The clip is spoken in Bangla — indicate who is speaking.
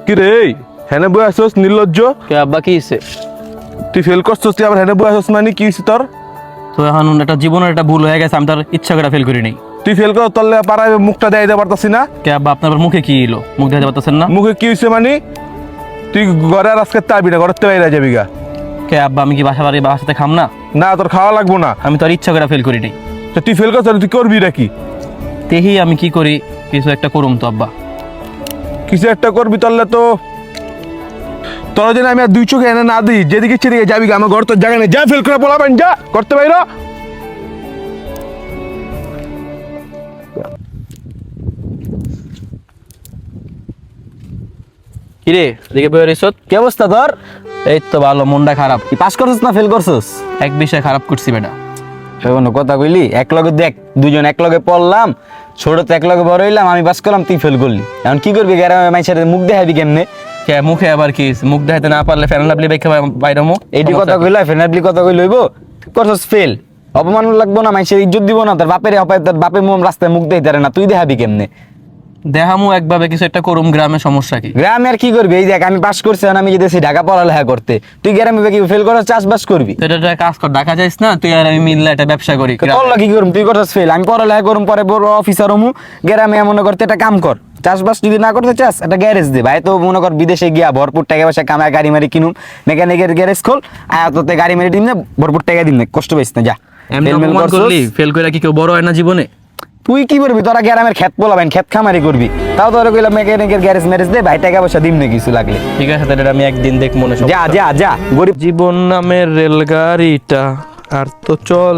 Speaker 1: কি রে হেনে বই আসছস নির্লজ্জ?
Speaker 2: কে আব্বা কি হইছে?
Speaker 1: তুই ফেল করছস, তুই আবার হেনে বই আসছস মানে কি হইছে তোর?
Speaker 2: তো এখন একটা জীবনের একটা ভুল হয়ে গেছে, আমি তার ইচ্ছা করে ফেল করি নাই।
Speaker 1: তুই ফেল কর তোর পাড়ায় মুখটা দেখাইতে পারতাছি না।
Speaker 2: কে আব্বা আপনার আবার মুখে কি এলো? মুখ দেখাতে পারতেছেন না?
Speaker 1: মুখে কি হইছে মানে? তুই ঘরে আর আজকে তাবি না, ঘরের বাইরে যাবি গা।
Speaker 2: কে আব্বা আমি কি বাসাতে খাম না?
Speaker 1: না তোর খাওয়া লাগবো না।
Speaker 2: আমি তো আর ইচ্ছা করে ফেল করি নাই।
Speaker 1: তো তুই ফেল করছ, তুই করবি নাকি?
Speaker 2: তেহি আমি কি করি, কিছু একটা করুম তো আব্বা।
Speaker 1: কিছু একটা করবি তাহলে তো তোর জন্য আমি আর দুই চোখে এনে না দিই, যেদিকে সেদিকে যাবি গা। আমার ঘর তোর জায়গা নেই, যা ফেল করে বলাবেন, যা করতে বাইর।
Speaker 2: কিরে দেখে বই রেছত?
Speaker 3: কি অবস্থা তোর?
Speaker 2: এই তো ভালো, মনটা খারাপ।
Speaker 3: তুই পাস করছিস না ফেল করছিস?
Speaker 2: এক বিষয়ে খারাপ করছি বেটা।
Speaker 3: কোনো কথা কইলি? এক লগে দেখ, দুজন এক লগে পড়লাম, ছোট তো এক লগে বড় হইলাম, আমি পাস করলাম তুই ফেল করলি। এখন কি করবি? গ্রামে মাইসের মুখ দেখাবি কেমনে?
Speaker 2: কে মুখে আবার কি হইছে? মুখ দেখাতে না পারলে ফ্যান লাভলি বাইকে বাইরে মুখ
Speaker 3: এইটি কথা কইলা, ফেনাবলি কথা কই লইব? করছস ফেল, অপমান লাগবো না? মাইসের ইজ্জত দিব না? তোর বাপের অপায়, তোর বাপে মোম রাস্তায় মুখ দেখাইতে পারে না, তুই দেখাবি কেমনে?
Speaker 2: দেখামু একভাবে কিছু একটা করুম, গ্রামে সমস্যা কি?
Speaker 3: গ্রামে আর কি করবি? এই দেখ আমি পাস করছি, এখন আমি যেতেছি ঢাকা পড়ালেখা করতে, তুই গ্রামে কি ফেল করার চাষবাস করবি?
Speaker 2: তো এটা একটা কাজ কর, ঢাকা যাইস না, তুই আর আমি মিললে একটা ব্যবসা করি।
Speaker 3: তোর কি করুম? তুই করছস ফেল, আমি পড়ালেখা করুম, পরে বড় অফিসার হমু। গ্রামে মনে করতে একটা কাম কর, চাষবাস যদি না করতে চাস একটা গ্যারেজ দে। ভাই তো মনে কর বিদেশে গিয়া ভরপুর টাকা পয়সা কামায় গাড়ি মারি কিনুম, মেকানিকের গ্যারেজ খোল, তোতে গাড়ি মারি দিন না, ভরপুর টাকা দিন না, কষ্ট পাইস না, যা।
Speaker 2: এমনি
Speaker 3: ফেল মেল
Speaker 2: অপমান
Speaker 3: করছস?
Speaker 2: করলি, ফেল কইরা কি কেউ বড় হয় না জীবনে?
Speaker 3: তুই কি করবি? তোরা গ্রামের খেত পোলাবেন, খেত খামারি করবি, তাও তোরা কইলাম মেকানিকের গ্যারেজ ম্যারেজ দে, ভাই টাকা পয়সা দিন না কিছু লাগলে।
Speaker 2: ঠিক আছে, তাহলে আমি একদিন দেখ মনে
Speaker 3: যা যা যা, গরিব
Speaker 1: জীবন নামের রেলগাড়িটা আর তো চল